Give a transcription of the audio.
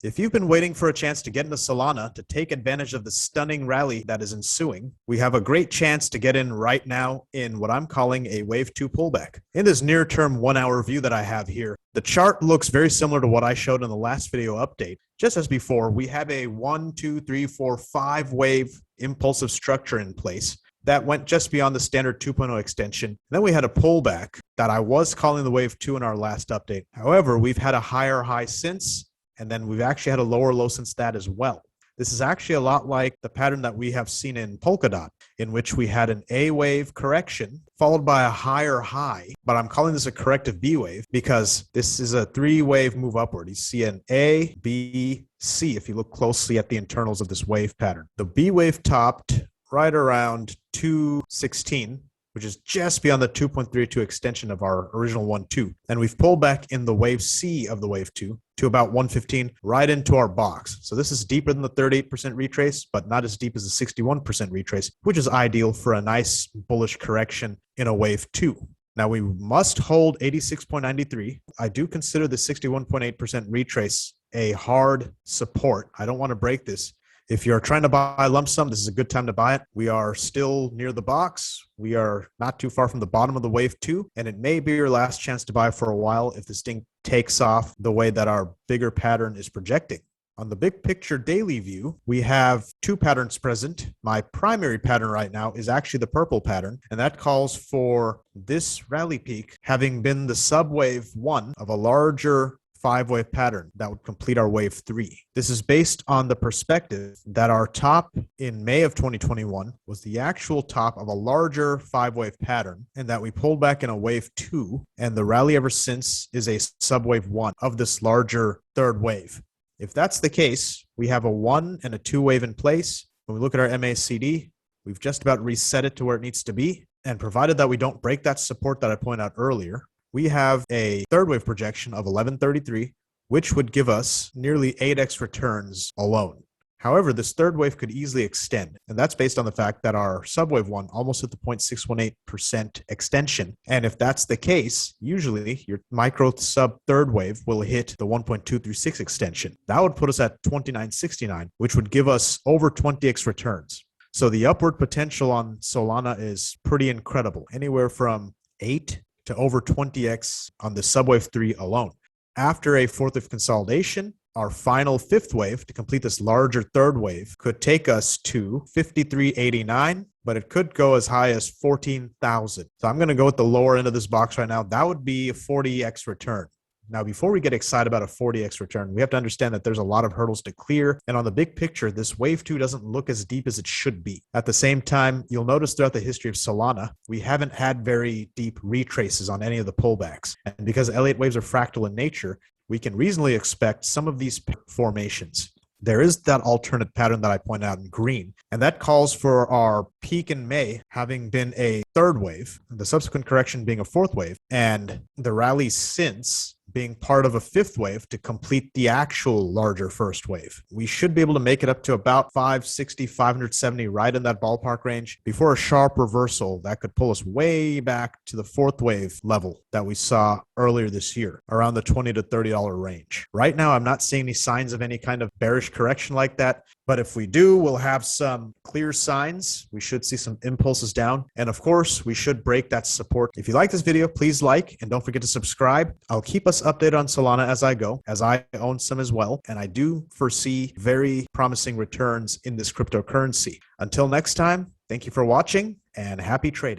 If you've been waiting for a chance to get into Solana to take advantage of the stunning rally that is ensuing, we have a great chance to get in right now in what I'm calling a Wave 2 pullback. In this near-term 1-hour view that I have here, the chart looks very similar to what I showed in the last video update. Just as before, we have a 1, 2, 3, 4, 5 wave impulsive structure in place that went just beyond the standard 2.0 extension. Then we had a pullback that I was calling the Wave 2 in our last update. However, we've had a higher high since, and then we've actually had a lower low since that as well. This is actually a lot like the pattern that we have seen in Polkadot, in which we had an A wave correction followed by a higher high, but I'm calling this a corrective B wave because this is a 3-wave move upward. You see an A, B, C if you look closely at the internals of this wave pattern. The B wave topped right around 216, which is just beyond the 2.32 extension of our original 1.2. And we've pulled back in the wave C of the wave 2 to about 115, right into our box. So this is deeper than the 38% retrace, but not as deep as the 61% retrace, which is ideal for a nice bullish correction in a wave 2. Now we must hold 86.93. I do consider the 61.8% retrace a hard support. I don't want to break this. If you're trying to buy a lump sum, this is a good time to buy it. We are still near the box. We are not too far from the bottom of the wave 2, and it may be your last chance to buy for a while if this thing takes off the way that our bigger pattern is projecting. On the big picture daily view, we have 2 patterns present. My primary pattern right now is actually the purple pattern, and that calls for this rally peak having been the subwave 1 of a larger 5-wave pattern that would complete our wave 3. This is based on the perspective that our top in May of 2021 was the actual top of a larger 5-wave pattern, and that we pulled back in a wave 2, and the rally ever since is a subwave 1 of this larger 3rd wave. If that's the case, we have a 1 and a 2 wave in place. When we look at our MACD, we've just about reset it to where it needs to be, and provided that we don't break that support that I pointed out earlier, we have a 3rd wave projection of 1133, which would give us nearly 8x returns alone. However, this 3rd wave could easily extend, and that's based on the fact that our subwave 1 almost hit the 0.618% extension. And if that's the case, usually your micro sub 3rd wave will hit the 1.236 extension. That would put us at 2969, which would give us over 20x returns. So the upward potential on Solana is pretty incredible, anywhere from 8 to over 20x on the subwave 3 alone. After a 4th wave consolidation, our final 5th wave to complete this larger 3rd wave could take us to 5389, but it could go as high as 14,000. So I'm going to go with the lower end of this box right now. That would be a 40x return. Now, before we get excited about a 40x return, we have to understand that there's a lot of hurdles to clear. And on the big picture, this wave 2 doesn't look as deep as it should be. At the same time, you'll notice throughout the history of Solana, we haven't had very deep retraces on any of the pullbacks. And because Elliott waves are fractal in nature, we can reasonably expect some of these formations. There is that alternate pattern that I point out in green, and that calls for our peak in May having been a 3rd wave, the subsequent correction being a 4th wave, and the rally since being part of a 5th wave to complete the actual larger 1st wave. We should be able to make it up to about 560, 570, right in that ballpark range before a sharp reversal that could pull us way back to the 4th wave level that we saw earlier this year, around the $20 to $30 range. Right now, I'm not seeing any signs of any kind of bearish correction like that, but if we do, we'll have some clear signs. We should see some impulses down, and of course, we should break that support. If you like this video, please like, and don't forget to subscribe. I'll keep us updated on Solana as I go, as I own some as well, and I do foresee very promising returns in this cryptocurrency. Until next time, thank you for watching and happy trading.